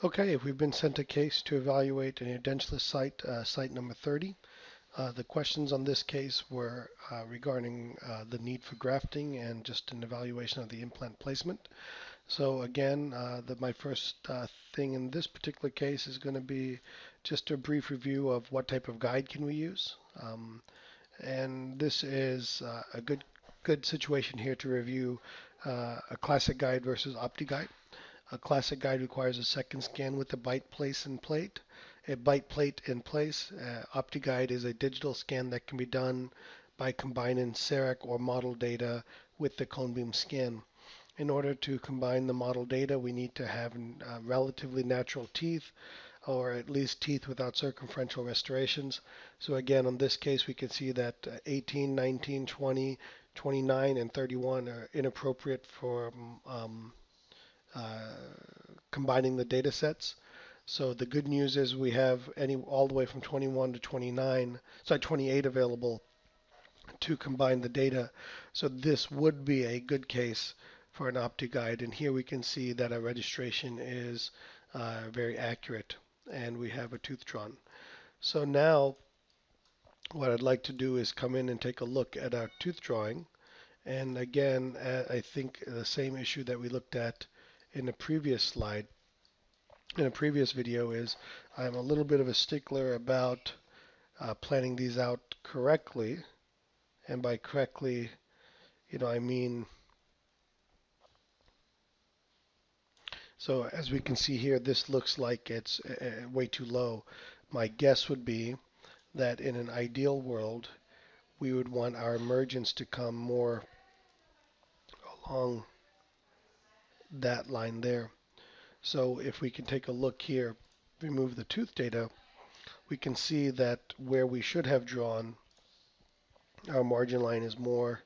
Okay, we've been sent a case to evaluate an edentulous site, site number 30. The questions on this case were regarding the need for grafting and just an evaluation of the implant placement. So again, my first thing in this particular case is going to be just a brief review of what type of guide can we use. And this is a good situation here to review a classic guide versus OptiGuide. A classic guide requires a second scan with the bite place and plate. A bite plate in place. OptiGuide is a digital scan that can be done by combining CEREC or model data with the cone beam scan. In order to combine the model data, we need to have relatively natural teeth, or at least teeth without circumferential restorations. So again, on this case, we can see that 18, 19, 20, 29, and 31 are inappropriate for uh, combining the data sets. So the good news is we have all the way from 21 to 29, sorry, 28 available to combine the data. So this would be a good case for an OptiGuide. And here we can see that our registration is very accurate and we have a tooth drawn. So now what I'd like to do is come in and take a look at our tooth drawing. And again, I think the same issue that we looked at in the previous slide, in a previous video, is I'm a little bit of a stickler about planning these out correctly. And by correctly, I mean, so as we can see here, this looks like it's way too low. My guess would be that in an ideal world, we would want our emergence to come more along that line there. So if we can take a look here, remove the tooth data, we can see that where we should have drawn, our margin line is more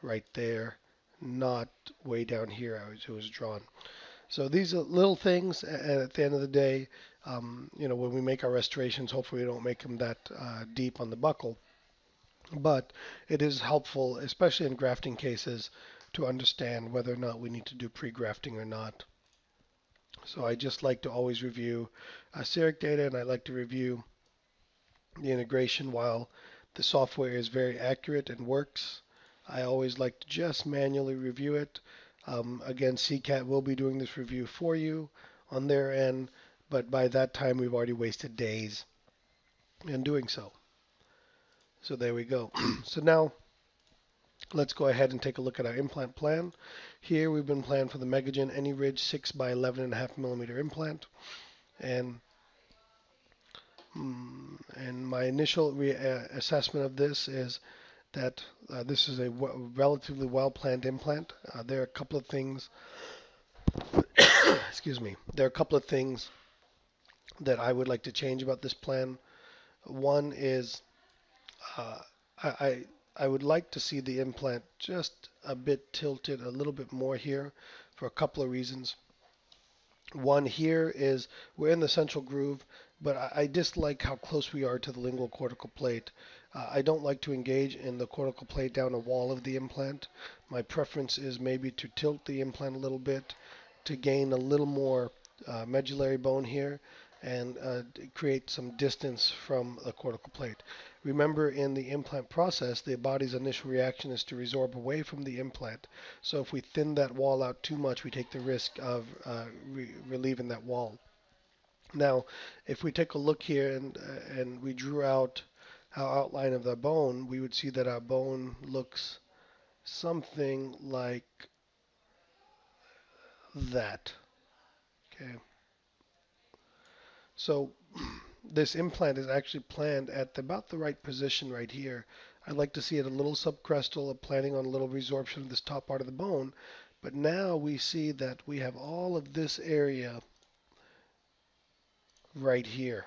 right there, not way down here as it was drawn. So these are little things, and at the end of the day, when we make our restorations, hopefully we don't make them that deep on the buccal. But it is helpful, especially in grafting cases, to understand whether or not we need to do pre-grafting or not. So I just like to always review CEREC data, and I like to review the integration. While the software is very accurate and works, I always like to just manually review it. Again, CCAT will be doing this review for you on their end, but by that time we've already wasted days in doing so. So there we go. So now let's go ahead and take a look at our implant plan. Here we've been planned for the Megagen AnyRidge 6 by 11.5 millimeter implant, and my initial assessment of this is that this is a relatively well-planned implant. There are a couple of things, excuse me, there are a couple of things that I would like to change about this plan. One is uh, I would like to see the implant just a bit tilted a little bit more here for a couple of reasons. One here is we're in the central groove, but I dislike how close we are to the lingual cortical plate. I don't like to engage in the cortical plate down a wall of the implant. My preference is maybe to tilt the implant a little bit to gain a little more medullary bone here and create some distance from the cortical plate. Remember, in the implant process, the body's initial reaction is to resorb away from the implant. So if we thin that wall out too much, we take the risk of relieving that wall. Now, if we take a look here and we drew out our outline of the bone, we would see that our bone looks something like that. Okay. So this implant is actually planned at about the right position right here. I'd like to see it a little subcrestal, planning on a little resorption of this top part of the bone. But now we see that we have all of this area right here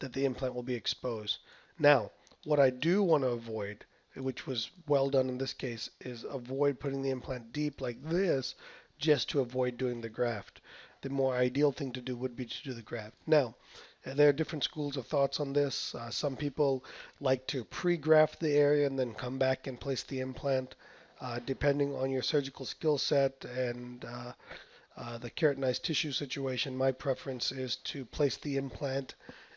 that the implant will be exposed. Now, what I do want to avoid, which was well done in this case, is avoid putting the implant deep like this just to avoid doing the graft. The more ideal thing to do would be to do the graft. Now, there are different schools of thoughts on this. Some people like to pre-graft the area and then come back and place the implant. Depending on your surgical skill set and The keratinized tissue situation, my preference is to place the implant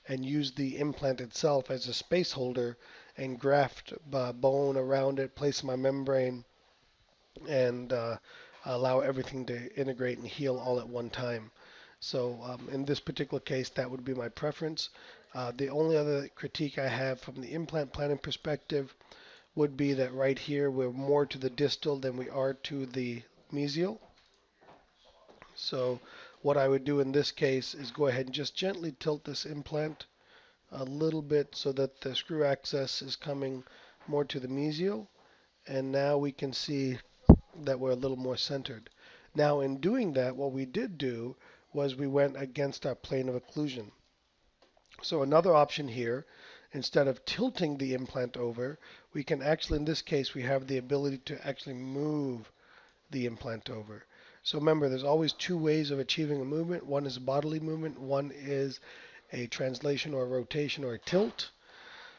and use the implant itself as a space holder and graft bone around it, place my membrane, and allow everything to integrate and heal all at one time. So in this particular case, that would be my preference. The only other critique I have from the implant planning perspective would be that right here we're more to the distal than we are to the mesial. So what I would do in this case is go ahead and just gently tilt this implant a little bit so that the screw access is coming more to the mesial. And now we can see that we're a little more centered. Now in doing that, what we did do was we went against our plane of occlusion. So another option here, instead of tilting the implant over, we can actually, in this case, we have the ability to actually move the implant over. So remember, there's always two ways of achieving a movement. One is a bodily movement, one is a translation or a rotation or a tilt.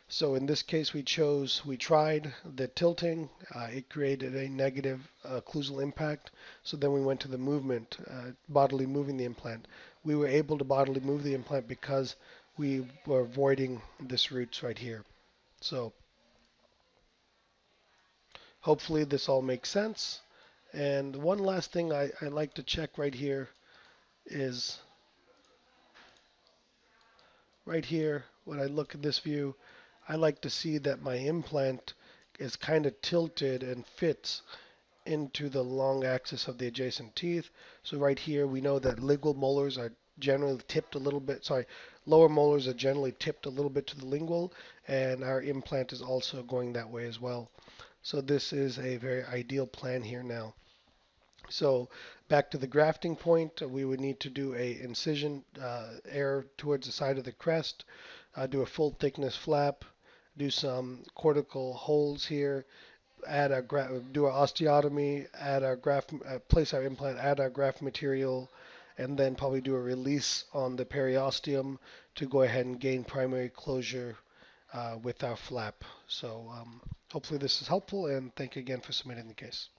So in this case, we tried the tilting. It created a negative occlusal impact. So then we went to the movement, bodily moving the implant. We were able to bodily move the implant because we were avoiding this roots right here. So hopefully this all makes sense. And one last thing I like to check right here is right here when I look at this view, I like to see that my implant is kind of tilted and fits into the long axis of the adjacent teeth. So right here we know that lingual molars are generally tipped a little bit, lower molars are generally tipped a little bit to the lingual, and our implant is also going that way as well. So this is a very ideal plan here now. So back to the grafting point, we would need to do a incision air towards the side of the crest, do a full thickness flap, do some cortical holes here, add our do our osteotomy, add our graft, place our implant, add our graft material, and then probably do a release on the periosteum to go ahead and gain primary closure with our flap. So hopefully this is helpful, and thank you again for submitting the case.